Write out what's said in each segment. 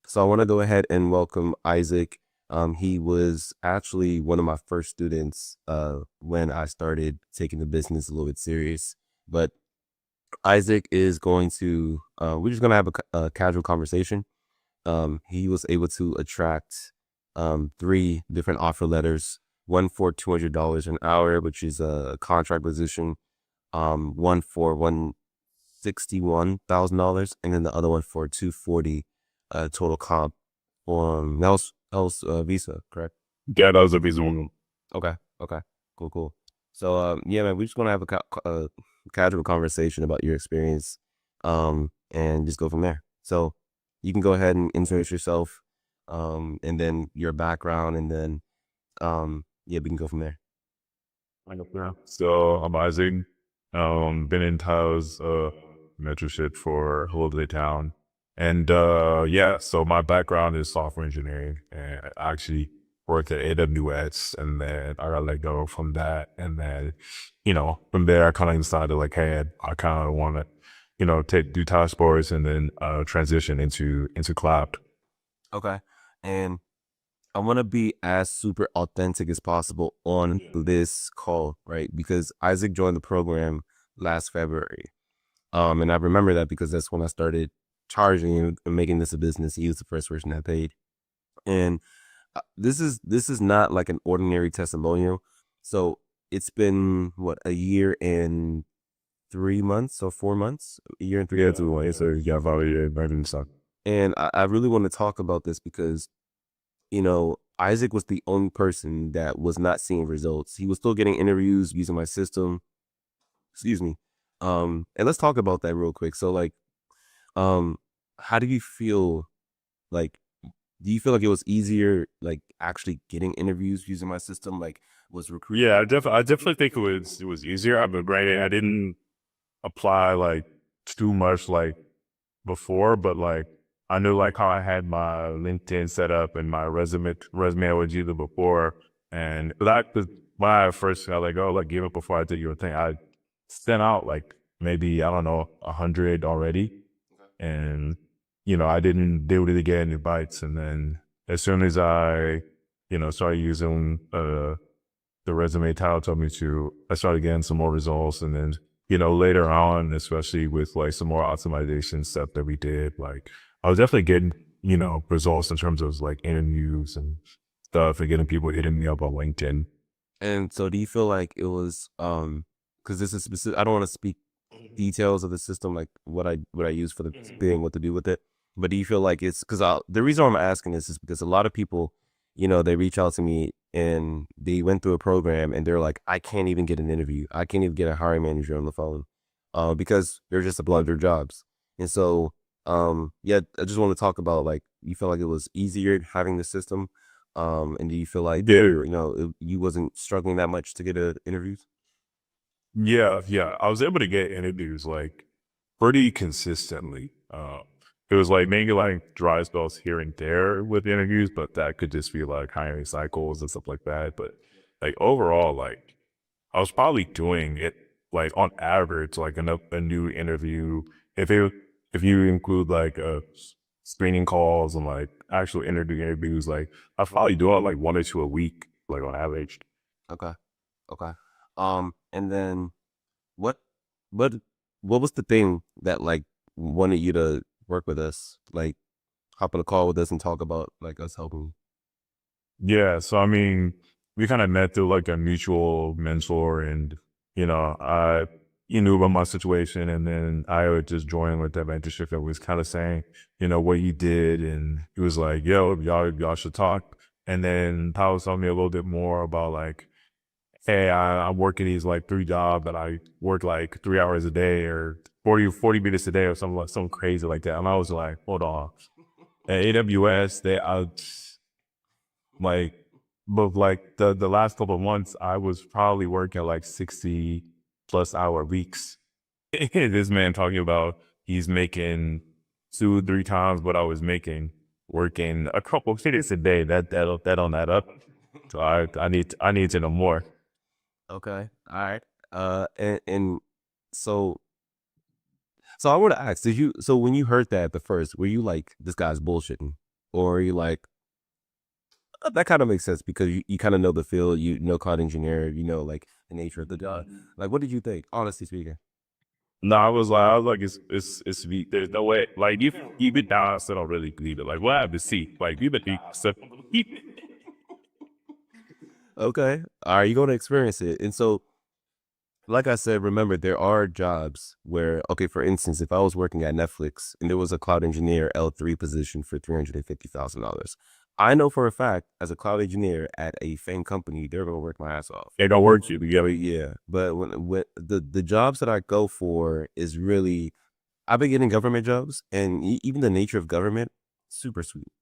So I want to go ahead and welcome Isaac. He was actually one of my first students when I started taking the business a little bit serious. But Isaac is going to, we're just going to have a casual conversation. He was able to attract three different offer letters, one for $200 an hour, which is a contract position, one for $161,000, and then the other one for 240 total comp. That was Visa, correct? Yeah, that was a reason. One. Okay, okay, cool. So yeah, man, we're just gonna have a casual conversation about your experience, and just go from there. So you can go ahead and introduce yourself, and then your background, and then yeah, we can go from there. Yeah. So I'm Isaac. Been in Taos, mentorship for a little bit of town. And yeah, so my background is software engineering, and I actually worked at AWS, and then I got let go from that. And then, from there I kind of decided like, hey, I kind of want to, do task sports and then transition into cloud. Okay, and I want to be as super authentic as possible on this call, right? Because Isaac joined the program last February. And I remember that because that's when I started charging and making this a business. He was the first person that paid. And this is not like an ordinary testimonial. So it's been what, a year and 3 months or 4 months, a year and three Yeah, months. to one. So yeah, probably right in the And I really want to talk about this because Isaac was the only person that was not seeing results. He was still getting interviews using my system. Excuse me. And let's talk about that real quick. So like, um, how do you feel like do you feel like it was easier like actually getting interviews using my system? Like was recruit Yeah, I definitely think it was easier. But granted, I didn't apply like too much like before, but like I knew like how I had my LinkedIn set up and my resume I was using before, and that was why I first got like, oh, like give it before I did your thing. I sent out like maybe I don't know 100 already, and I didn't deal with it again in bites, and then as soon as I started using the resume title told me to, I started getting some more results. And then, later on, especially with like some more optimization stuff that we did, like I was definitely getting, results in terms of like interviews and stuff and getting people hitting me up on LinkedIn. And so do you feel like it was because this is specific, I don't want to speak details of the system, like what I use for the thing, what to do with it. But do you feel like it's because the reason I'm asking this is because a lot of people, they reach out to me and they went through a program and they're like, I can't even get an interview. I can't even get a hiring manager on the phone, because they're just applying their jobs. And so, yeah, I just want to talk about like, you feel like it was easier having the system, and do you feel like Yeah. you wasn't struggling that much to get interviews? Yeah. I was able to get interviews like pretty consistently. It was like mainly like dry spells here and there with interviews, but that could just be like hiring cycles and stuff like that. But like overall, like I was probably doing it like on average, like a new interview. If it if you include like screening calls and like actual interviews, like I probably do it like one or two a week, like on average. Okay. Okay. And then what what what was the thing that like wanted you to work with us? Like hop on a call with us and talk about like us helping. Yeah, so I mean, we kind of met through like a mutual mentor, and I he knew about my situation, and then I would just join with that mentorship that was kind of saying, what he did, and he was like, "Yo, y'all should talk." And then Tyler was telling me a little bit more about like, "Hey, I'm working these like three jobs that I work like 3 hours a day or 40 minutes a day or something crazy like that." And I was like, "Hold on." At AWS, like, but like the last couple of months, I was probably working like 60+ hour weeks. This man talking about he's making 2 3 times what I was making, working a couple of minutes a day. That don't add up. So I need to know more. Okay. All right. And so I want to ask, did you so when you heard that at the first, were you like, this guy's bullshitting? or are you like, that kind of makes sense because you kind of know the field, you know cloud engineer, you know like the nature of the job. Like, what did you think, honestly speaking? No, I was like, it's sweet. There's no way. Like even now, I still don't really believe it. Like, what happened to see? Like, even so, Okay, all right, you're going to experience it. And so, like I said, remember there are jobs where, okay, for instance, if I was working at Netflix and there was a cloud engineer L3 position for $350,000, I know for a fact as a cloud engineer at a FANG company, they're gonna work my ass off. they don't work you. But Yeah, yeah, but when the jobs that I go for is really, I've been getting government jobs, and even the nature of government, super sweet,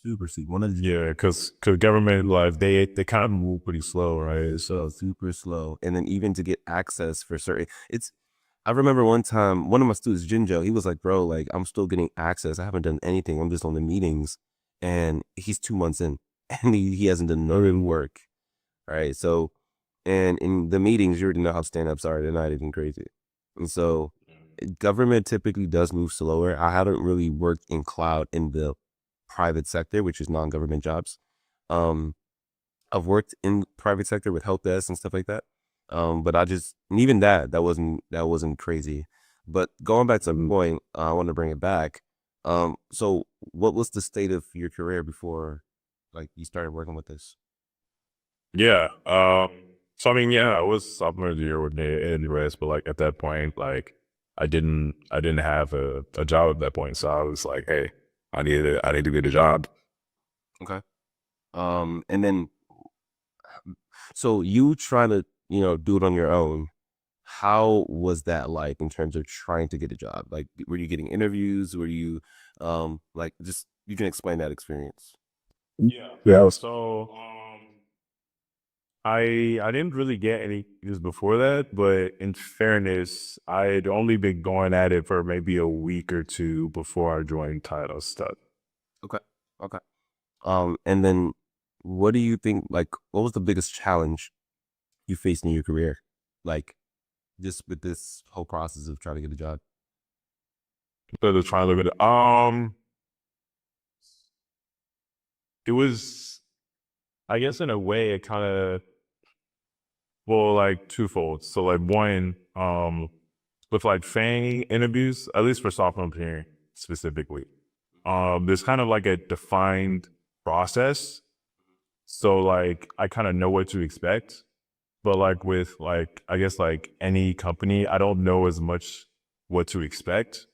super sweet. One of the yeah, because government like they kind of move pretty slow, right? So super slow, and then even to get access for certain, it's. I remember one time, one of my students, Jinjo, he was like, "Bro, like I'm still getting access. I haven't done anything. I'm just on the meetings," and he's 2 months in, and he hasn't done no work. All right, so and in the meetings, you already know how stand-ups are. They're not even crazy, and so government typically does move slower. I haven't really worked in cloud in the private sector, which is non-government jobs. Um, I've worked in private sector with help desk and stuff like that. But I just, and even that wasn't crazy. But going back to the point, I want to bring it back. So what was the state of your career before like you started working with this? yeah. So I mean, yeah, I was sophomore year with the rest, but like at that point, like I didn't have a job at that point, so I was like, hey, I need to get a job. Okay. And then so you trying to, do it on your own. How was that like in terms of trying to get a job? Like, were you getting interviews? Were you, like, just you can explain that experience? Yeah. So I didn't really get any news before that, but in fairness, I had only been going at it for maybe a week or two before I joined Title Stud. Okay. Okay. And then what do you think, like, what was the biggest challenge you faced in your career? Like, just with this whole process of trying to get a job? So to try to look at it, it was, I guess, in a way, it kind of, well, like twofold. So like one, with like Fang interviews, at least for software engineering specifically, there's kind of like a defined process. So like I kind of know what to expect. But like with like I guess like any company, I don't know as much what to expect.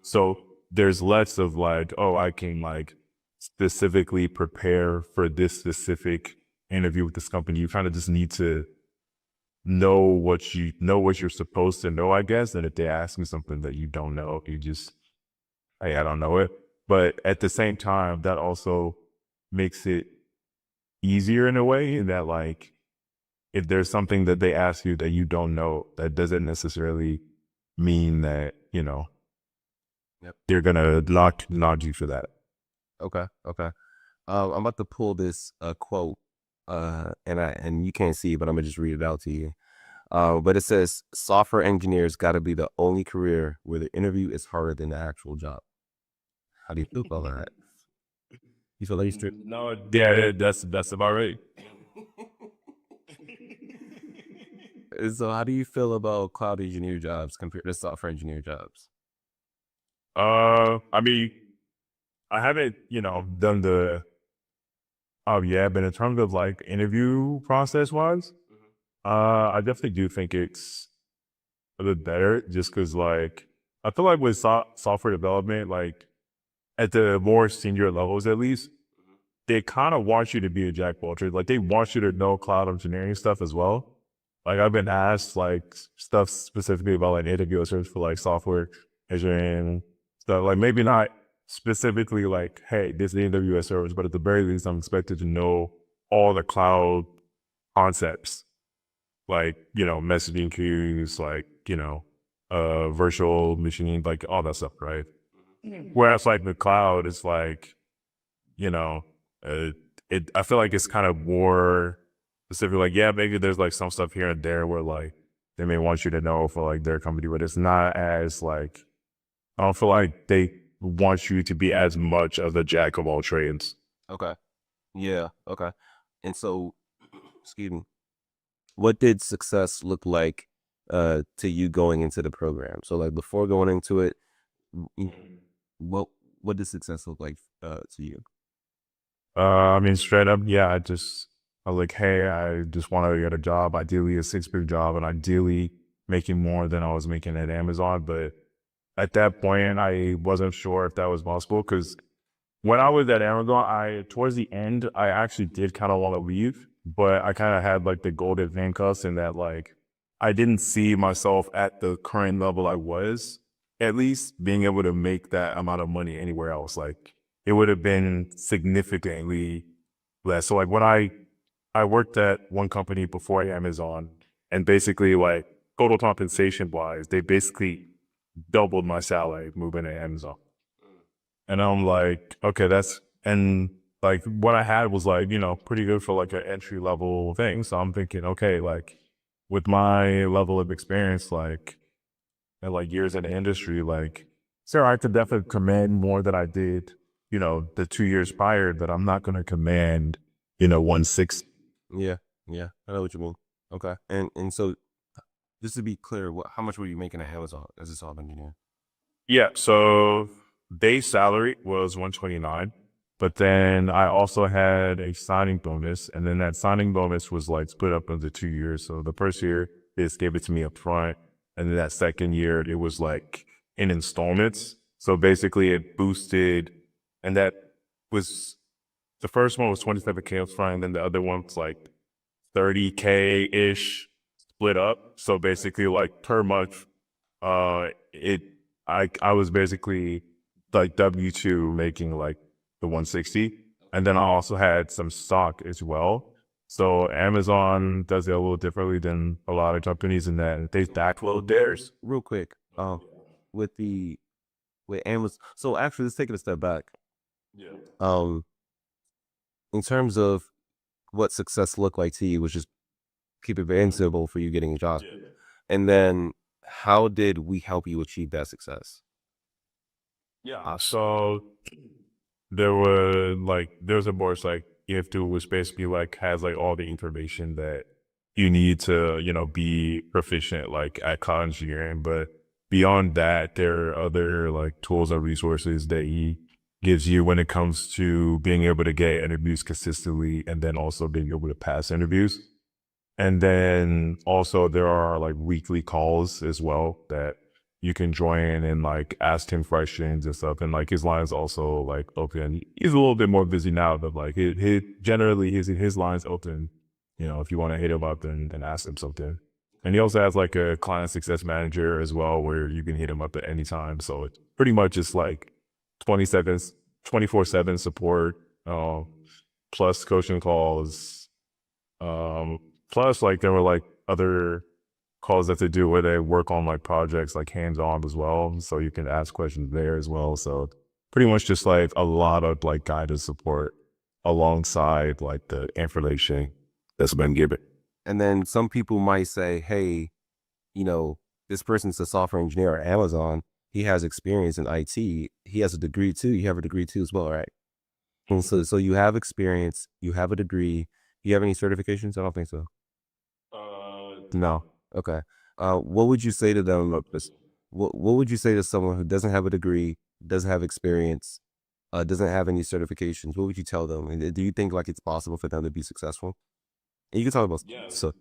So there's less of like, oh, I can like specifically prepare for this specific interview with this company. You kind of just need to know what you're supposed to know, I guess. And if they ask you something that you don't know, you just, hey, I don't know it. But at the same time, that also makes it easier in a way in that like if there's something that they ask you that you don't know, that doesn't necessarily mean that, Yep. they're gonna nod you for that. Okay. Okay. I'm about to pull this quote, and you can't see it, but I'm gonna just read it out to you. But it says, "Software engineers got to be the only career where the interview is harder than the actual job." How do you feel about that? You feel like you're strict? No, yeah, that's about right. And so, how do you feel about cloud engineer jobs compared to software engineer jobs? I mean, I haven't, done the oh yeah, but in terms of like interview process wise, I definitely do think it's a bit better just because like I feel like with software development, like at the more senior levels at least, they kind of want you to be a jack of all trades. Like they want you to know cloud engineering stuff as well. Like I've been asked like stuff specifically about like AWS for like software engineering stuff. Like maybe not specifically like, hey, this is the AWS service, but at the very least, I'm expected to know all the cloud concepts, like messaging queues, like virtual machine, like all that stuff, right? Whereas like the cloud is like you know, uh, I feel like it's kind of more specific. Like, yeah, maybe there's like some stuff here and there where like they may want you to know for like their company, but it's not as like I don't feel like they wants you to be as much of the jack of all trades. Okay. Yeah. Okay. And so, excuse me, what did success look like to you going into the program? So like before going into it, w- what what did success look like to you? I mean, straight up, yeah, I was like, hey, I just want to get a job, ideally a six-figure job, and ideally making more than I was making at Amazon. But at that point, I wasn't sure if that was possible because when I was at Amazon, towards the end, I actually did kind of want to leave, but I kind of had like the golden handcuffs in that like I didn't see myself at the current level I was, at least being able to make that amount of money anywhere else. Like it would have been significantly less. So like when I worked at one company before Amazon, and basically like total compensation wise, they basically doubled my salary moving to Amazon. And I'm like, okay, and like what I had was like, pretty good for like an entry level thing. So I'm thinking, okay, like with my level of experience, like, and like years in the industry, like, sure, I could definitely command more than I did, the 2 years prior, but I'm not going to command, 160. Yeah. Yeah. I know what you mean. Okay. And so just to be clear, how much were you making at Amazon as a software engineer? Yeah. So base salary was 129, but then I also had a signing bonus, and then that signing bonus was like split up into 2 years. So the first year they just gave it to me up front, and then that second year it was like in installments. So basically it boosted, and that was the first one was 27K up front, and then the other one was like 30K ish split up. So basically like per month, it I was basically like W-2 making like the 160. And then I also had some stock as well. So Amazon does it a little differently than a lot of companies in that they backload theirs. Real quick, with the with Amazon. So actually, let's take it a step back. Um, in terms of what success looked like to you, which is keep it very simple for you getting a job, and then how did we help you achieve that success? So there's a board like you have to, which basically like has like all the information that you need to, be proficient like at cloud engineering. But beyond that, there are other like tools and resources that he gives you when it comes to being able to get interviews consistently and then also being able to pass interviews. And then also there are like weekly calls as well that you can join and like ask him questions and stuff. And like his line's also like open. He's a little bit more busy now, but like generally his line's open, if you want to hit him up and ask him something. And he also has like a client success manager as well where you can hit him up at any time. So it's pretty much just like 27, 24/7 support, plus coaching calls, plus, like there were like other calls that they do where they work on like projects like hands on as well. So you can ask questions there as well. So pretty much just like a lot of like guidance support alongside like the information that's been given. And then some people might say, "Hey, this person's a software engineer at Amazon. He has experience in IT. He has a degree too. You have a degree too as well, right?" And so you have experience. You have a degree. Do you have any certifications? I don't think so. No. Okay. What would you say to them? What would you say to someone who doesn't have a degree, doesn't have experience, doesn't have any certifications? What would you tell them? And do you think like it's possible for them to be successful? And you can talk about so.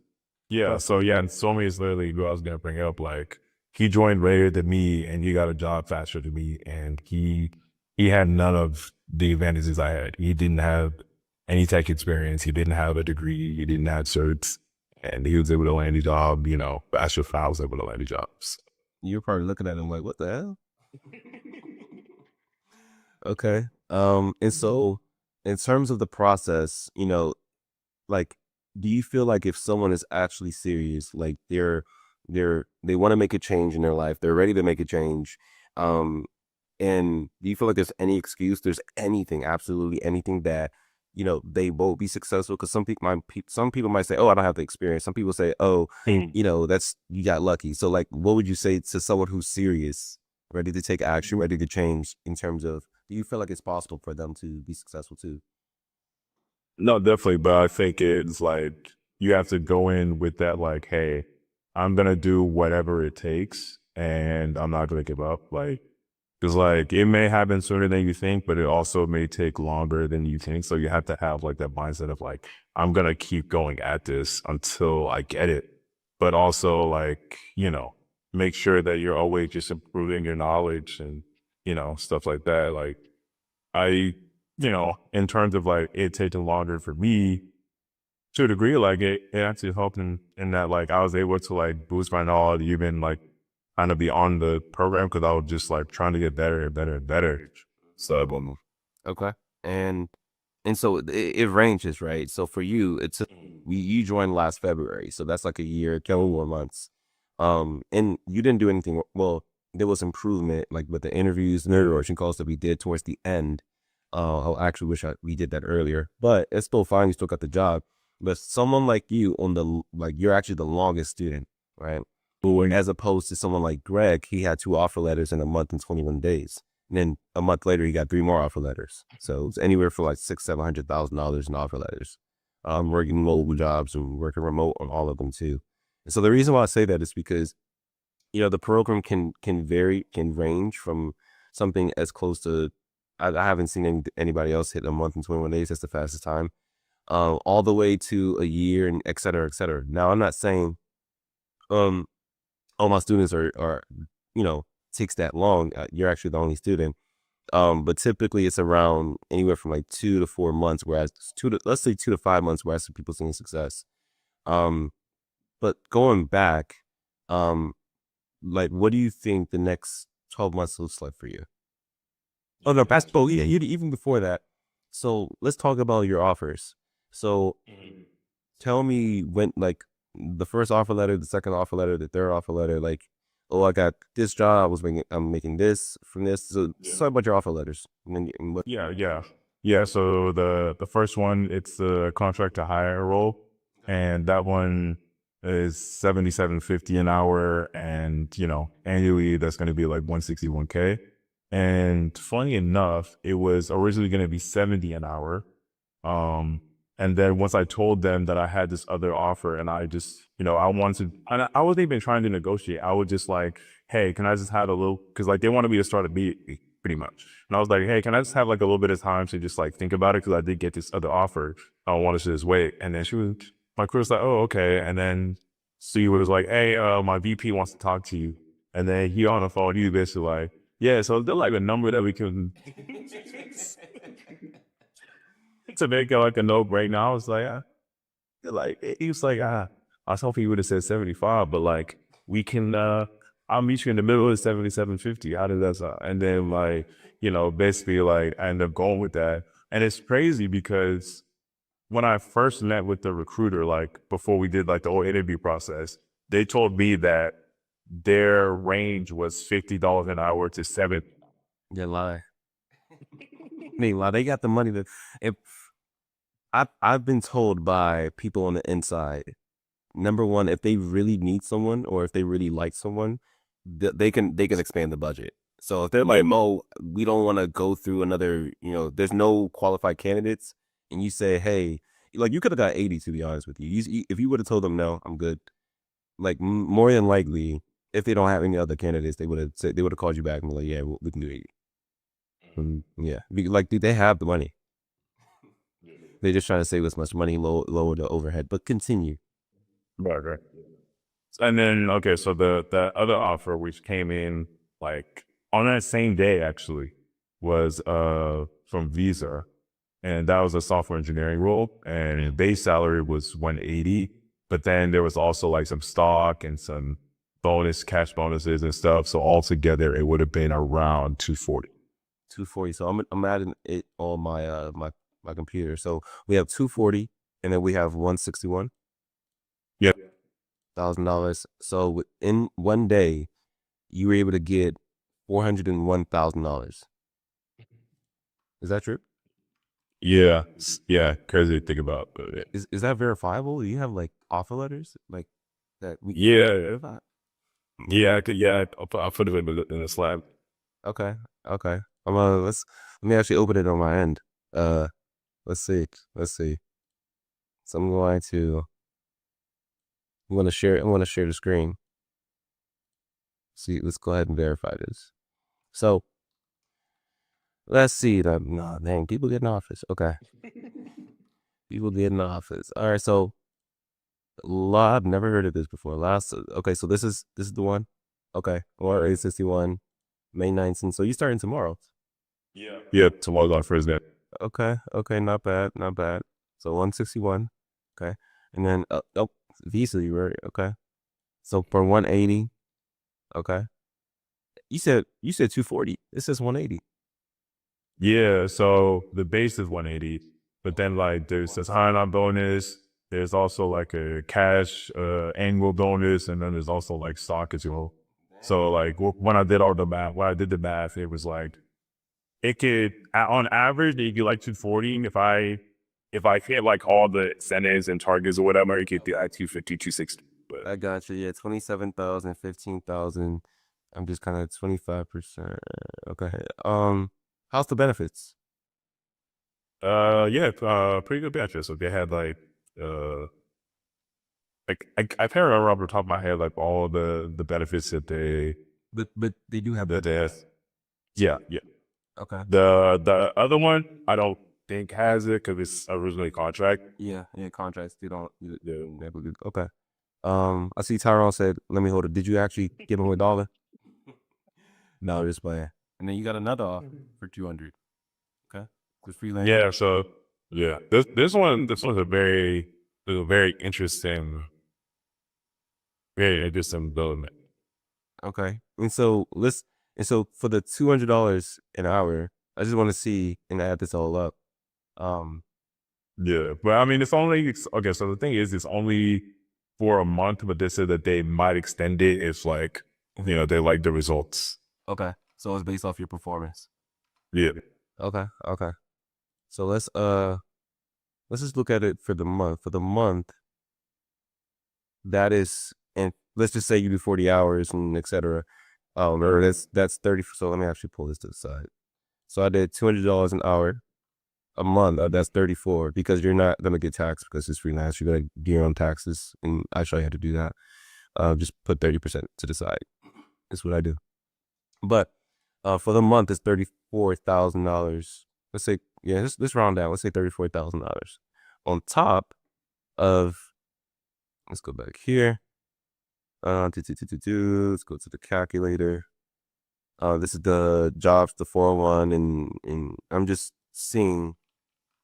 Yeah. So yeah, and Somi is literally who I was gonna bring up. Like he joined later than me and he got a job faster than me and he had none of the advantages I had. He didn't have any tech experience, he didn't have a degree, he didn't have certs, and he was able to land a job, faster than I was able to land a jobs. You're probably looking at them like, what the hell? Okay. And so in terms of the process, like, do you feel like if someone is actually serious, like they want to make a change in their life, they're ready to make a change, um, and do you feel like there's any excuse, there's anything, absolutely anything that they won't be successful? Because some people might say, "Oh, I don't have the experience." Some people say, "Oh, that's you got lucky." So, like, what would you say to someone who's serious? ready to take action, ready to change in terms of, do you feel like it's possible for them to be successful too? No, definitely. But I think it's like you have to go in with that, like, hey, I'm gonna do whatever it takes, and I'm not gonna give up. Like, because like it may happen sooner than you think, but it also may take longer than you think. So you have to have like that mindset of like, I'm gonna keep going at this until I get it. But also like, make sure that you're always just improving your knowledge and stuff like that. Like I, in terms of like it taking longer for me to a degree, like it actually helped in that like I was able to like boost my knowledge, even like kind of be on the program because I was just like trying to get better and better and better. So, Okay. And so it ranges, right? So for you, you joined last February, so that's like a year, 21 months. And you didn't do anything. Well, there was improvement, like with the interviews, networking calls that we did towards the end. I actually wish we did that earlier, but it's still fine. You still got the job. But someone like you like you're actually the longest student, right? As opposed to someone like Greg, he had 2 offer letters in a month and 21 days. And then a month later, he got 3 more offer letters. So it's anywhere for like $600,000-700,000 in offer letters. Working mobile jobs and working remote on all of them too. And so the reason why I say that is because the program can range from something as close to, I haven't seen anybody else hit a month and 21 days. That's the fastest time. All the way to a year and et cetera, et cetera. Now I'm not saying um all my students are takes that long. You're actually the only student. But typically it's around anywhere from like 2 to 4 months, whereas let's say 2 to 5 months, whereas people seeing success. Um, but going back, um, like what do you think the next 12 months looks like for you? Oh no, basketball. Yeah, even before that. So let's talk about your offers. So tell me when, like, the first offer letter, the second offer letter, the third offer letter, like, oh, I got this job, I'm making this from this. So talk about your offer letters. And then yeah. So the first one, it's the contract to hire role, and that one is 77.50 an hour, and annually that's going to be like 161K. And funny enough, it was originally going to be 70 an hour. And then once I told them that I had this other offer and I just, I wanted to, and I wasn't even trying to negotiate. I was just like, hey, can I just have a little, cause like they wanted me to start immediately pretty much. And I was like, hey, can I just have like a little bit of time to just like think about it? Cause I did get this other offer. I don't want to just wait. And then my crew was like, oh, okay. And then she was like, hey, my VP wants to talk to you. And then he on the phone, he basically like, yeah, so is there like a number that we can to make it like a no break now? I was like he was like, I was hoping he would have said 75, but like we can I'll meet you in the middle of 77.50. How does that sound? And then like, basically like I ended up going with that. And it's crazy because when I first met with the recruiter, like before we did like the whole interview process, they told me that their range was $50 an hour to 70. they lie. They lie. They got the money that if I've been told by people on the inside, number one, if they really need someone or if they really like someone, they can expand the budget. So if they're like, Mo, we don't want to go through another, there's no qualified candidates, and you say, hey, like you could have got 80 to be honest with you. If you would have told them no, I'm good. Like more than likely, if they don't have any other candidates, they would have said, they would have called you back and be like, yeah, we can do 80. Yeah, like dude, they have the money. They're just trying to save as much money, lower the overhead. But continue. Right. And then okay, so the other offer which came in like on that same day actually was from Visa, and that was a software engineering role, and the base salary was 180, but then there was also like some stock and some cash bonuses and stuff. So altogether it would have been around 240. 240. So I'm adding it on my computer. So we have 240, and then we have 161 Yep. $1,000. So in one day, you were able to get $401,000. Is that true? Yeah. Yeah. Crazy to think about. But yeah. Is that verifiable? Do you have like offer letters like that we Yeah. verify? Yeah. I'll put it in the slab. Okay. Okay. Let me actually open it on my end. Uh, let's see. Let's see. So I'm going to share. I'm going to share the screen. See, let's go ahead and verify this. So let's see. No, dang, people get in office. Okay, people get in office. All right. So I've never heard of this before. Okay. So this is the one. Okay. Or 861 May 19th. So you starting tomorrow. Yeah, tomorrow's our first day. Okay. Okay. Not bad. Not bad. So 161. Okay. And then Visa, you were okay. So for 180. Okay. You said 240. It says 180. Yeah, so the base is 180, but then like there's a sign-on bonus. There's also like a cash annual bonus, and then there's also like stock as well. So like when I did all the math, when I did the math, it was like it could on average it could like 240. If I hit like all the incentives and targets or whatever, it could be like 250, 260. But I got you. Yeah, 27,000, 15,000. I'm just kind of 25%. Okay. How's the benefits? yeah, pretty good batches. So they had uh I can't remember off the top of my head like all the benefits that But they do have they had. Yeah, yeah. okay. The other one I don't think has it because it's originally contract. Yeah, yeah, contracts they don't Yeah. never do. Okay. I see Tyrone said, "Let me hold it." Did you actually give him $1? No, just playing. And then you got another offer for 200. Okay. The freelance. Yeah, so yeah. This one's a very interesting development. Okay. And so for the $200 an hour, I just want to see and add this all up. Um, Yeah. But I mean okay, so the thing is it's only for a month, but they said that they might extend it if like they like the results. okay. So it's based off your performance. Yeah. Okay. Okay. So let's just look at it for the month. For the month, that is, and let's just say you do 40 hours and etc. Or that's 30. So let me actually pull this to the side. So I did $200 an hour a month. That's 34 because you're not gonna get taxed because it's freelance. You're gonna do your own taxes, and I show you how to do that. Just put 30% to the side. That's what I do. But for the month, it's $34,000. Let's say, yeah, let's round down. Let's say $34,000 on top of. Let's go back here. Let's go to the calculator. This is the jobs, the 401, and I'm just seeing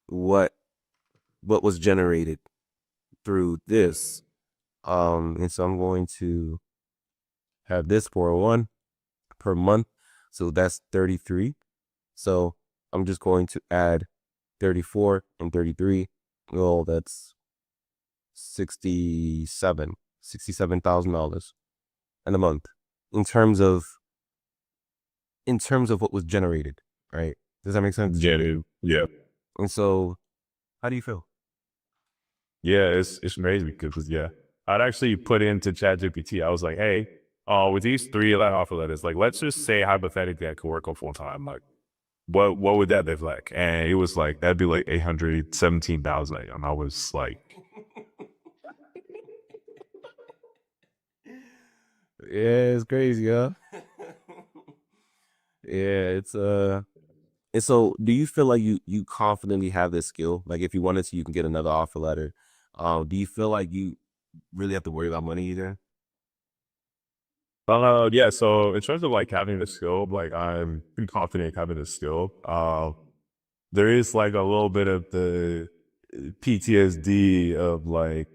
what was generated through this. And so I'm going to have this 401 per month. So that's 33. So I'm just going to add 34 and 33. Well, that's $67,000 in a month in terms of what was generated, right? Does that make sense? Yeah, dude. Yeah. And so how do you feel? Yeah, it's amazing because yeah, I'd actually put into ChatGPT. I was like, hey, with these three offer letters, like let's just say hypothetically I could work on full time. Like, what would that look like? And it was like that'd be like 817,000, and I was like, Yeah, it's crazy, huh? Yeah, and so do you feel like you confidently have this skill? Like if you wanted to, you can get another offer letter. Do you feel like you really have to worry about money either? yeah. So in terms of like having the skill, like I'm pretty confident having the skill. There is like a little bit of the PTSD of like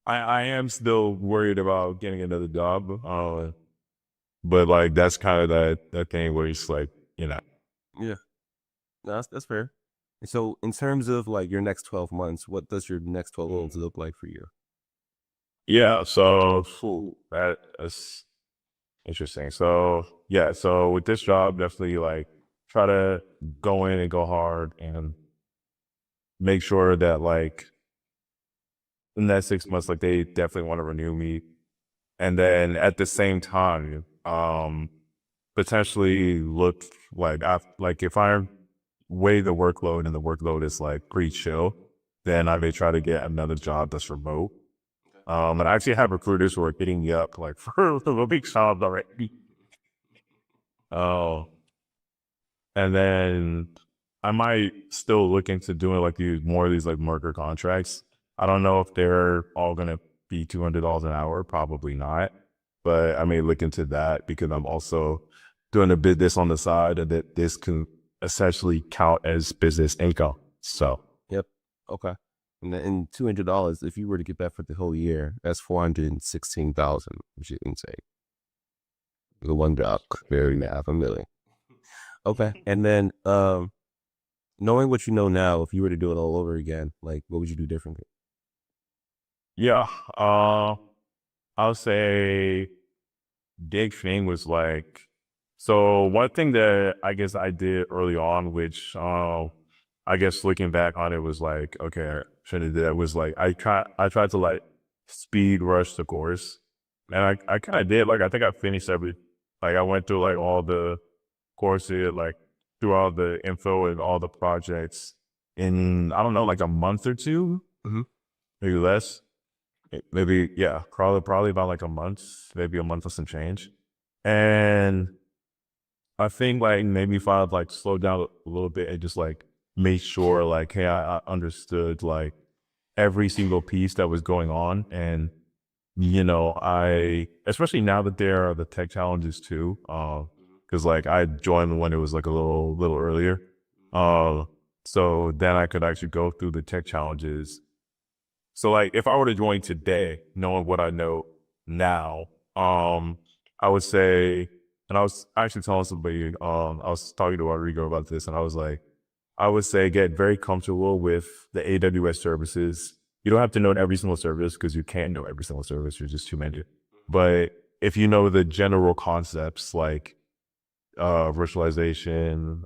I am still worried about getting another job. But like that's kind of that thing where it's like, you know. Yeah, no, that's fair. And so in terms of like your next 12 months, what does your next 12 months look like for you? Yeah, so that's interesting. So yeah, so with this job, definitely like try to go in and go hard and make sure that like in that 6 months, like they definitely want to renew me. And then at the same time, potentially look like like if I weigh the workload and the workload is like pretty chill, then I may try to get another job that's remote. And I actually have recruiters who are hitting me up like for the big jobs already. Oh, and then I might still look into doing like these more of these like marker contracts. I don't know if they're all gonna be $200 an hour. Probably not, but I may look into that because I'm also doing a business on the side, and that this can essentially count as business income. So Yep. Okay. And $200, if you were to get that for the whole year, that's 416,000, which is insane. The one job, barely half a million. Okay. And then knowing what you know now, if you were to do it all over again, like what would you do differently? yeah, uh, I'll say big thing was like, so one thing that I guess I did early on, which I guess looking back on it was like, okay, I shouldn't have did that, was like I tried to like speed rush the course. And I kinda did. Like I think I finished I went through like all the courses, like through all the info and all the projects in, I don't know, like a month or two, Mm-hmm. maybe less. Maybe, yeah, probably about like a month, maybe a month or some change. And I think like maybe if I like slow down a little bit and just like make sure like, hey, I understood like every single piece that was going on. And, I, especially now that there are the tech challenges too, cause like I joined when it was like a little earlier. Uh, so then I could actually go through the tech challenges. So like if I were to join today, knowing what I know now, I would say, and I was actually telling somebody, I was talking to Rodrigo about this, and I was like, I would say get very comfortable with the AWS services. You don't have to know every single service because you can't know every single service. There's just too many. But if you know the general concepts like virtualization,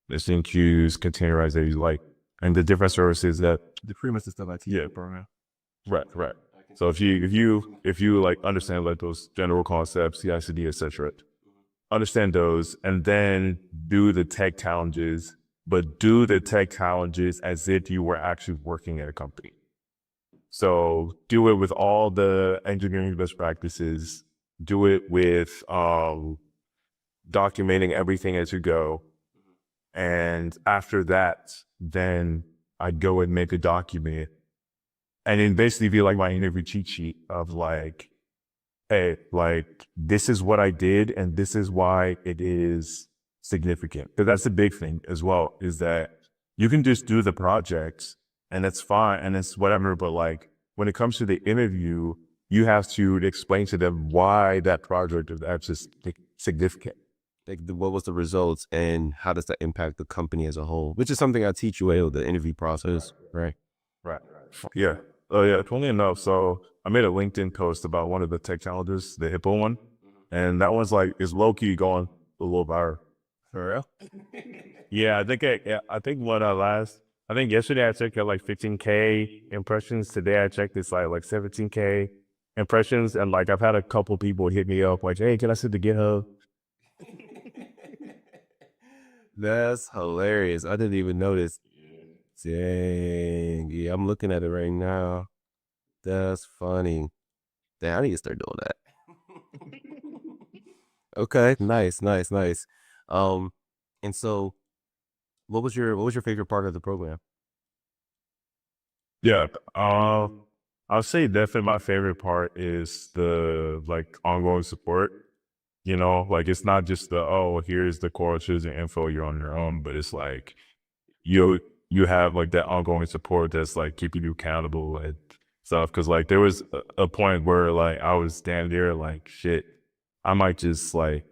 listening queues, containerization, like, and the different services that, The pretty much the stuff I teach yeah, in the program. right, right. So if you like understand like those general concepts, CI/CD, etc., understand those, and then do the tech challenges, but do the tech challenges as if you were actually working at a company. So do it with all the engineering best practices. Do it with documenting everything as you go, and after that, then I'd go and make a document, and then basically be like my interview cheat sheet of like, hey, like this is what I did and this is why it is significant. Because that's the big thing as well, is that you can just do the project and it's fine and it's whatever. But like when it comes to the interview, you have to explain to them why that project is actually significant. Like what was the results and how does that impact the company as a whole? Which is something I teach you the interview process, right? Right. Yeah. Oh, yeah. Funny enough, so I made a LinkedIn post about one of the tech challenges, the Hippo one, and that one's like is low key going a little viral. For real? Yeah, I think I think yesterday I checked at like 15K impressions. Today I checked it's like 17K impressions, and like I've had a couple people hit me up like, hey, can I send the GitHub? That's hilarious. I didn't even notice. Dang. Yeah, I'm looking at it right now. That's funny. Damn, I need to start doing that. Okay, nice, nice, nice. Um, and so what was your favorite part of the program? Yeah. I'll say definitely my favorite part is the like ongoing support. Like it's not just the, oh, here's the courses and info, you're on your own, but it's like you have like that ongoing support that's like keeping you accountable and stuff. Cause like there was a point where like I was standing there like, shit, I might just like,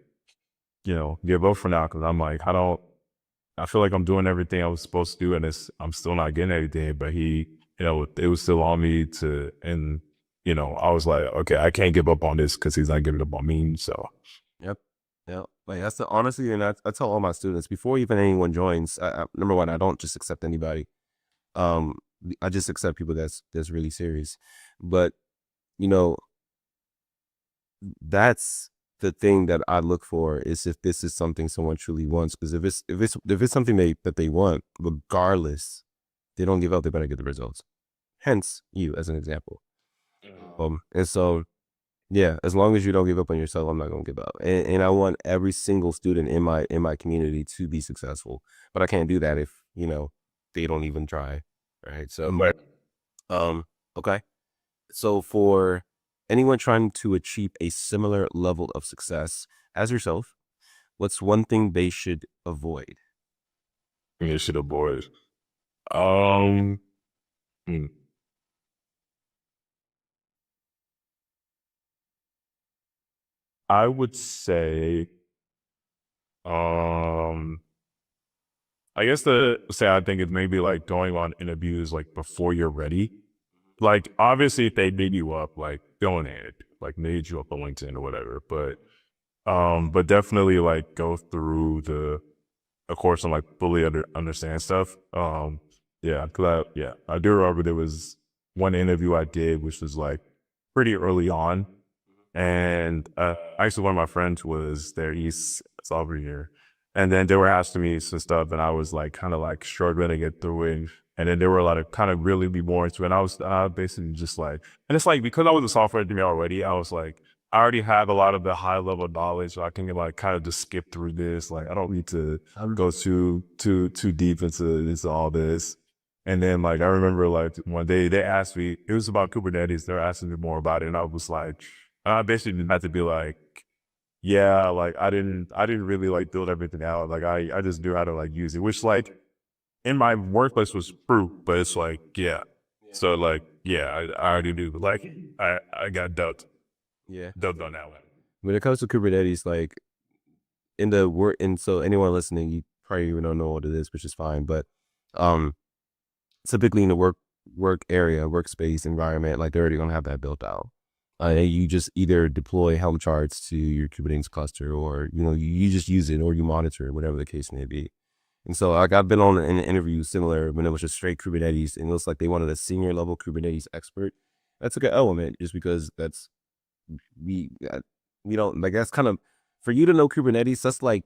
give up for now. Cause I'm like, I feel like I'm doing everything I was supposed to do and I'm still not getting anything, but it was still on me and I was like, okay, I can't give up on this cause he's not giving up on me. So Yep. Yep. Like that's the honestly, and I tell all my students before even anyone joins. Number one, I don't just accept anybody. Um, I just accept people that's really serious. But you know, that's the thing that I look for is if this is something someone truly wants. Because if it's something that they want, regardless, they don't give up. They better get the results. Hence, you as an example. And so yeah, as long as you don't give up on yourself, I'm not gonna give up. And I want every single student in my community to be successful. But I can't do that if, they don't even try. Right. So okay. So for anyone trying to achieve a similar level of success as yourself, what's one thing they should avoid? You should avoid. Um, hmm. I would say, um, I guess the sad thing is maybe like going on interviews like before you're ready. Like obviously if they need you up, like go ahead, like need you up on LinkedIn or whatever. But definitely like go through the of course and like fully understand stuff. Yeah, I do remember there was one interview I did which was like pretty early on, and actually one of my friends was there. He's over here, and then they were asking me some stuff, and I was like kind of like struggling to get through it. And then there were a lot of kind of really be more into it. And I was basically just like, and it's like because I was a software engineer already, I was like, I already have a lot of the high level knowledge, so I can like kind of just skip through this. Like I don't need to go too deep into all this. And then like I remember like one day they asked me, it was about Kubernetes. They're asking me more about it, and I was like, I basically had to be like, yeah, like I didn't really like build everything out. Like I just knew how to like use it, which like in my workplace was true, but it's like, yeah. So like, yeah, I already knew. Like I got Yeah. dubbed on that one. When it comes to Kubernetes, like in the work, and so anyone listening, you probably even don't know what it is, which is fine. But um, typically in the work area, workspace environment, like they're already gonna have that built out. And you just either deploy Helm charts to your Kubernetes cluster, or you just use it, or you monitor it, whatever the case may be. And so like I've been on an interview similar when it was just straight Kubernetes, and it looks like they wanted a senior level Kubernetes expert. That's a good element, just because we uh, we don't like that's kind of for you to know Kubernetes. That's like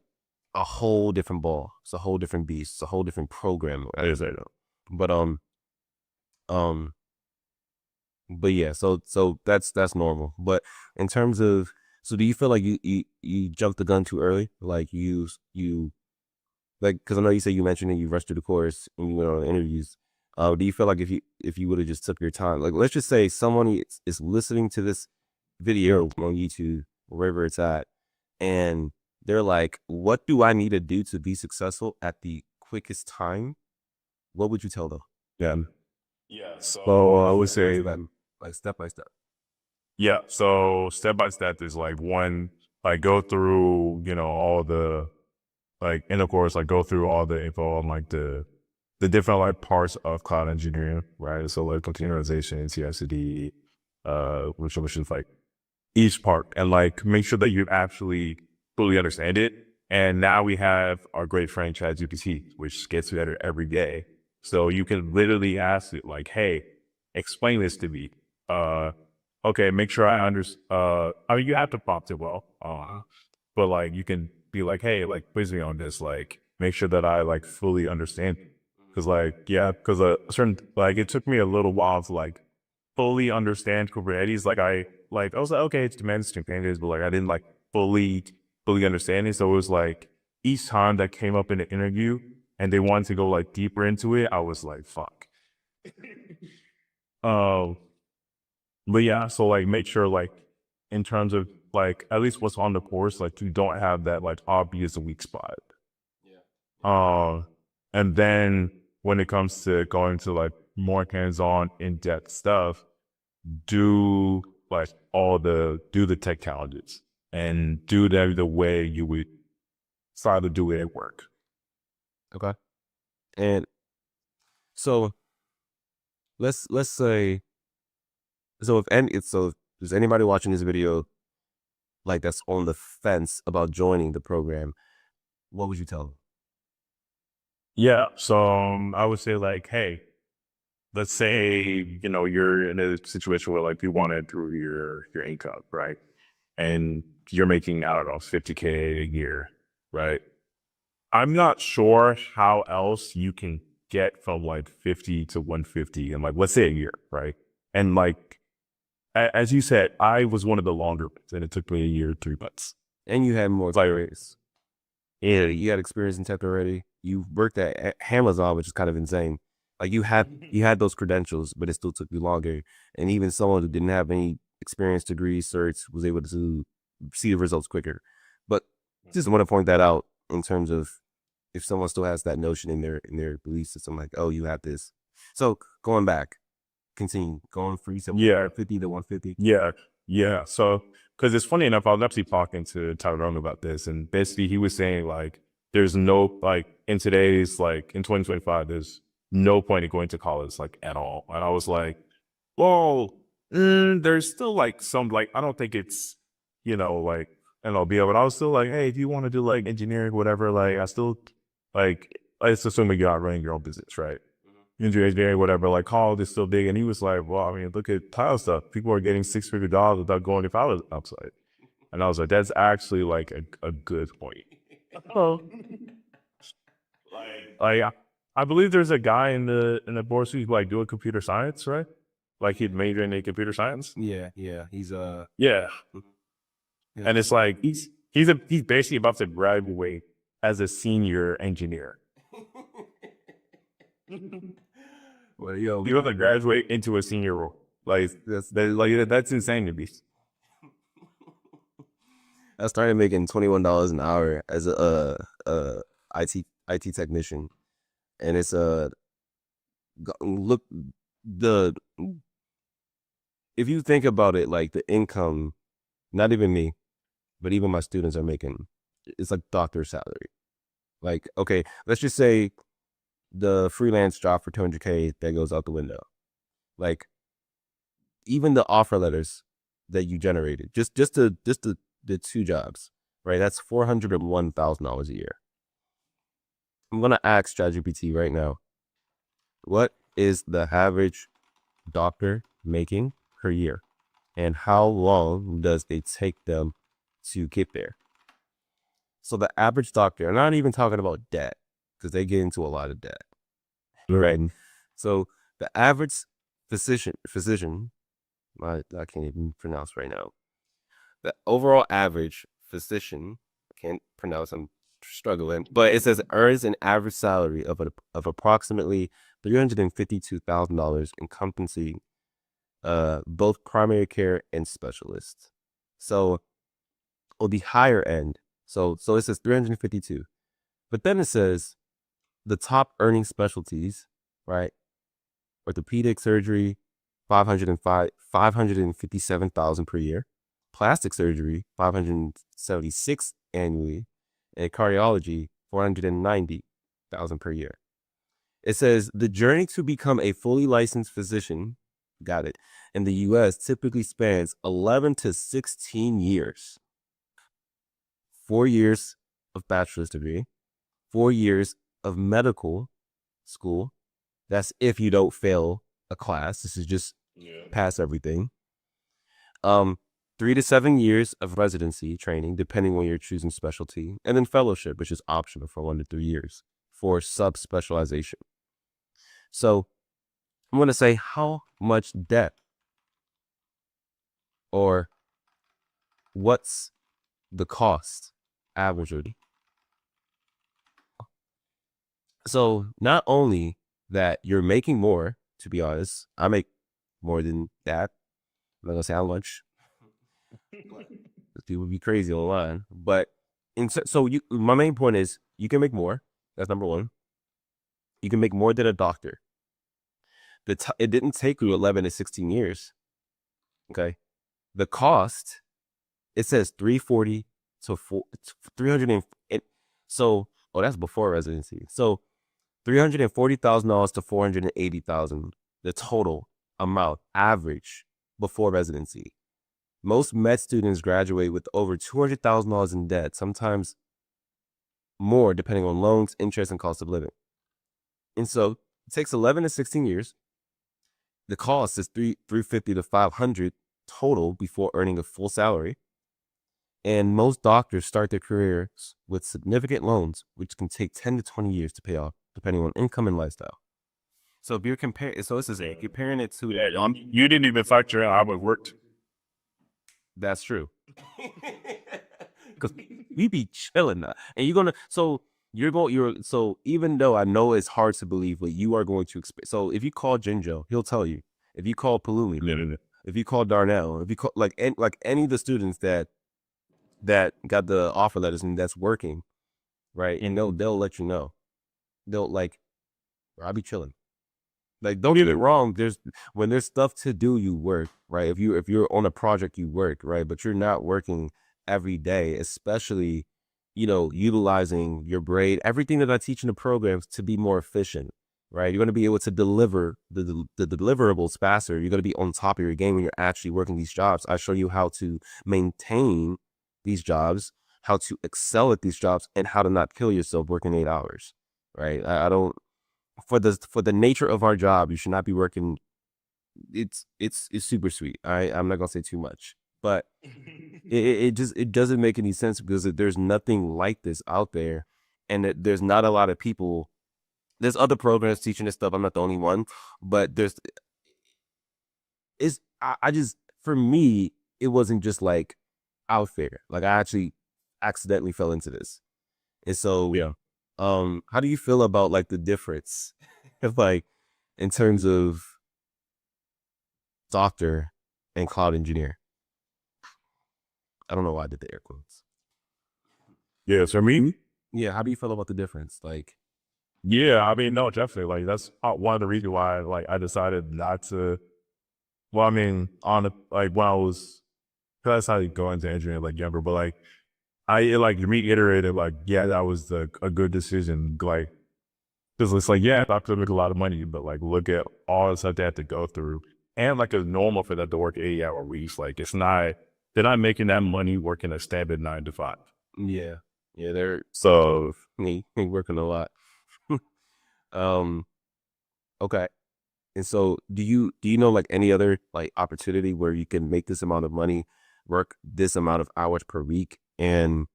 a whole different ball. It's a whole different beast. It's a whole different program. I know. But um but yeah, so that's normal. But in terms of, so do you feel like you jumped the gun too early? Like you like, because I know you say you mentioned that you rushed through the course and you went on interviews. Do you feel like if you would have just took your time, like let's just say someone is listening to this video on YouTube, wherever it's at, and they're like, "What do I need to do to be successful at the quickest time?" What would you tell them? Yeah. Yeah. So I would say that, Like step by step. yeah. So step by step is like one, like go through, all the like, and of course, like go through all the info on like the different like parts of cloud engineering, right? So like containerization, CI/CD, which is like each part, and like make sure that you actually fully understand it. And now we have our great friend ChatGPT, which gets better every day. So you can literally ask it like, "Hey, explain this to me." Okay, make sure I understand. I mean, you have to prompt it well, but like you can be like, "Hey, like quiz me on this. Like, make sure that I like fully understand." Because like, yeah, because certain like it took me a little while to like fully understand Kubernetes. Like I was like, okay, it's demands containers, but like I didn't like fully understand it. So it was like each time that came up in the interview and they wanted to go like deeper into it, I was like, fuck. Um, but yeah, so like make sure like in terms of like at least what's on the course, like you don't have that like obvious weak spot. Um, and then when it comes to going to like more hands-on in-depth stuff, do like do the tech challenges and do them the way you would try to do it at work. Okay. And so let's say, so if there's anybody watching this video like that's on the fence about joining the program, what would you tell them? Yeah. So I would say like, hey, let's say, you're in a situation where like you want to improve your income, right? And you're making, I don't know, 50K a year, right? I'm not sure how else you can get from like 50 to 150 in like, let's say a year, right? And like, as you said, I was one of the longer ones and it took me a year, 3 months. And you had more It's like, experience. Yeah, you had experience in tech already. You worked at Amazon, which is kind of insane. Like you had those credentials, but it still took you longer. And even someone who didn't have any experience, degrees, certs, was able to see the results quicker. But just want to point that out in terms of if someone still has that notion in their belief system, like, oh, you have this. So going back, continue going for you said yeah, 50 to 150. yeah, yeah. So, because it's funny enough, I was actually talking to Tyrone about this, and basically he was saying like, there's no like in today's like in 2025, there's no point in going to college like at all. And I was like, well, there's still like some like I don't think it's like NLB, but I was still like, hey, if you want to do like engineering, whatever, like I still like let's assume you're not running your own business, right? Engineering, whatever, like college is still big. And he was like, well, I mean, look at tile stuff. People are getting $6 figure without going to college outside. And I was like, that's actually like a good point. Oh, like I believe there's a guy in the board who's like doing computer science, right? Like he'd major in computer science. Yeah, yeah. He's Yeah. yeah. And it's like he's basically about to graduate as a senior engineer. Well, yo, You have to graduate into a senior role. Like that's insane to me. I started making $21 an hour as a IT technician, and it's look the if you think about it, like the income, not even me, but even my students are making, it's like doctor salary. Like, okay, let's just say the freelance job for 200K that goes out the window. Like, even the offer letters that you generated, just the two jobs, right? That's $401,000 a year. I'm gonna ask ChatGPT right now, what is the average doctor making per year, and how long does it take them to get there? So the average doctor, I'm not even talking about debt, because they get into a lot of debt, right? So the average physician, I can't even pronounce right now. The overall average physician, can't pronounce, I'm struggling, but it says earns an average salary of approximately $352,000, encompassing both primary care and specialists. So on the higher end, so it says 352, but then it says the top earning specialties, right? Orthopedic surgery, 557,000 per year. Plastic surgery, 576 annually, and cardiology, 490,000 per year. It says the journey to become a fully licensed physician, got it, in the US typically spans 11 to 16 years. 4 years of bachelor's degree, 4 years of medical school. That's if you don't fail a class. This is just pass everything. 3 to 7 years of residency training, depending on your choosing specialty, and then fellowship, which is optional for 1 to 3 years for subspecialization. So I'm going to say how much debt or what's the cost averagely. So not only that you're making more, to be honest, I make more than that. I'm not going to say how much. People would be crazy online, but my main point is you can make more. That's number one. You can make more than a doctor. It didn't take you 11 to 16 years. Okay, the cost, it says 340 to 300. So that's before residency. So $340,000 to $480,000, the total amount average before residency. Most med students graduate with over $200,000 in debt, sometimes more depending on loans, interest, and cost of living. And so it takes 11 to 16 years. The cost is $350 to $500 total before earning a full salary. And most doctors start their careers with significant loans, which can take 10 to 20 years to pay off, depending on income and lifestyle. So if you're comparing, so this is it, comparing it to, Yeah, you didn't even factor in how it worked. that's true. Because we be chilling now. And you're gonna, so so even though I know it's hard to believe, but you are going to expect, so if you call Jinjo, he'll tell you. If you call Palumi, Yeah. if you call Darnell, if you call like any of the students that got the offer letters and that's working, right? And they'll let you know. They'll like, I'll be chilling. Like, don't get it wrong. When there's stuff to do, you work, right? If you're on a project, you work, right? But you're not working every day, especially, utilizing your brain, everything that I teach in the programs to be more efficient, right? You're going to be able to deliver the deliverables faster. You're going to be on top of your game when you're actually working these jobs. I show you how to maintain these jobs, how to excel at these jobs, and how to not kill yourself working 8 hours, right? I don't for the nature of our job, you should not be working. It's super sweet. I'm not gonna say too much, but it doesn't make any sense because there's nothing like this out there, and there's not a lot of people. There's other programs teaching this stuff. I'm not the only one, but I just for me it wasn't just like out there. Like I actually accidentally fell into this, and so Yeah. how do you feel about like the difference, if like in terms of doctor and cloud engineer? I don't know why I did the air quotes. Yeah. So me, Yeah, how do you feel about the difference? Like, yeah, I mean, no, definitely. Like that's one of the reasons why like I decided not to. Well, I mean, like when I was, cause that's how you go into engineering like younger, but like it like reiterated like yeah, that was a good decision. Like because it's like yeah, doctors make a lot of money, but like look at all the stuff they have to go through, and like it's normal for them to work 80-hour weeks. Like it's not they're not making that money working a standard 9 to 5. yeah, yeah, they're So he working a lot. um, okay. And so, do you know like any other like opportunity where you can make this amount of money, work this amount of hours per week, and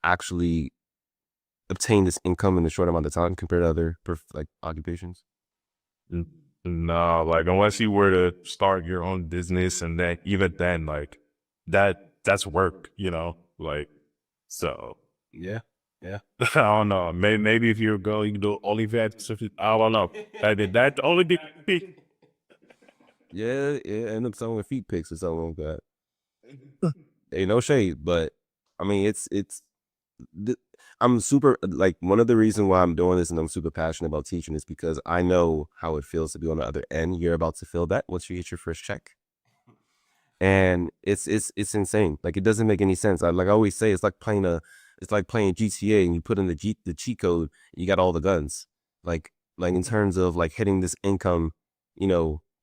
actually obtain this income in a short amount of time compared to other like occupations? no, like unless you were to start your own business, and then even then, like that's work, like so. Yeah, yeah, I don't know. Maybe if you're a girl, you can do OnlyFans. I don't know. I did that the only thing. yeah. End up selling feet pics or something like that. Ain't no shade, but I mean, I'm super like one of the reasons why I'm doing this and I'm super passionate about teaching is because I know how it feels to be on the other end. You're about to feel that once you get your first check, and it's insane. Like it doesn't make any sense. I always say, it's like playing GTA and you put in the cheat code, you got all the guns. Like in terms of like hitting this income,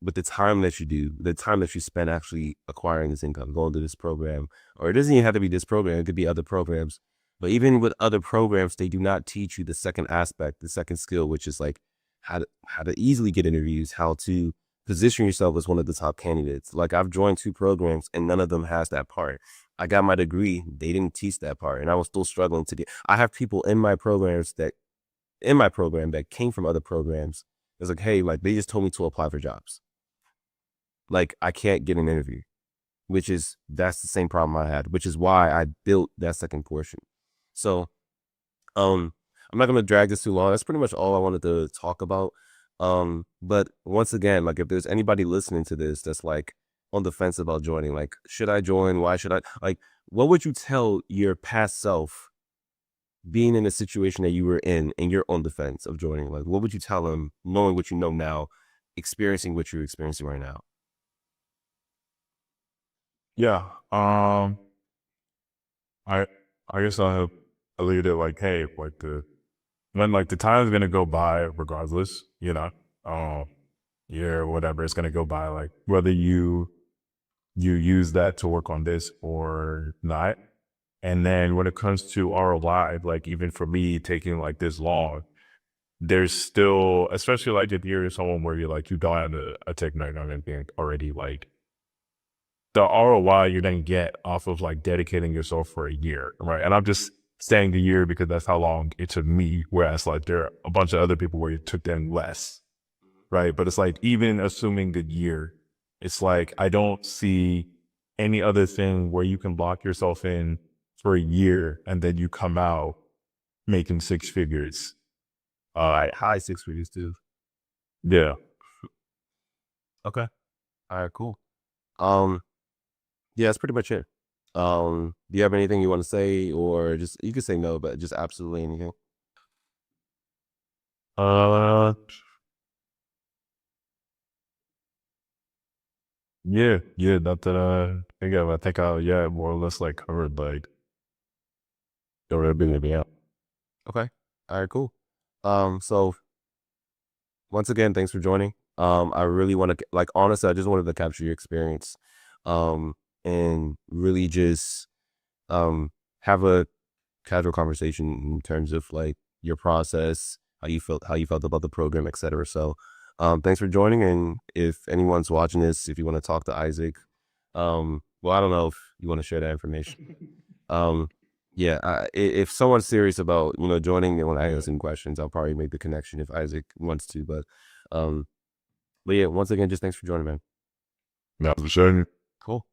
with the time that you do, the time that you spend actually acquiring this income, going to this program, or it doesn't even have to be this program. It could be other programs. But even with other programs, they do not teach you the second aspect, the second skill, which is like how to easily get interviews, how to position yourself as one of the top candidates. Like I've joined 2 programs and none of them has that part. I got my degree, they didn't teach that part, and I was still struggling to get. I have people in my program that came from other programs. It's like, hey, like they just told me to apply for jobs. Like I can't get an interview, that's the same problem I had, which is why I built that second portion. So I'm not gonna drag this too long. That's pretty much all I wanted to talk about. But once again, like if there's anybody listening to this that's like on the fence about joining, like should I join? Why should I? Like, what would you tell your past self being in a situation that you were in and you're on the fence of joining? Like, what would you tell them, knowing what you know now, experiencing what you're experiencing right now? Yeah. I I guess I'll leave it like, hey, like the time's gonna go by regardless, Um, year or whatever, it's gonna go by. Like whether you use that to work on this or not. And then when it comes to ROI, like even for me taking like this long, there's still, especially like if you're someone where you're like you don't have a technical or anything already, like the ROI you're gonna get off of like dedicating yourself for a year, right? And I'm just saying the year because that's how long it took me. Whereas like there are a bunch of other people where it took them less, right? But it's like even assuming the year, it's like I don't see any other thing where you can lock yourself in for a year and then you come out making six figures. High six figures too. Yeah. Okay. All right, cool. Yeah, that's pretty much it. Do you have anything you want to say, or just you could say no, but just absolutely anything? Uh, yeah, not that think of. I think I more or less like covered like everything out. Okay. All right, cool. So once again, thanks for joining. I really want to like honestly, I just wanted to capture your experience, and really just have a casual conversation in terms of like your process, how you felt about the program, etc. So, thanks for joining. And if anyone's watching this, if you want to talk to Isaac, well, I don't know if you want to share that information. Um, yeah, if someone's serious about joining and want to ask some questions, I'll probably make the connection if Isaac wants to. Um, but yeah, once again, just thanks for joining, man. Now for sure. Cool.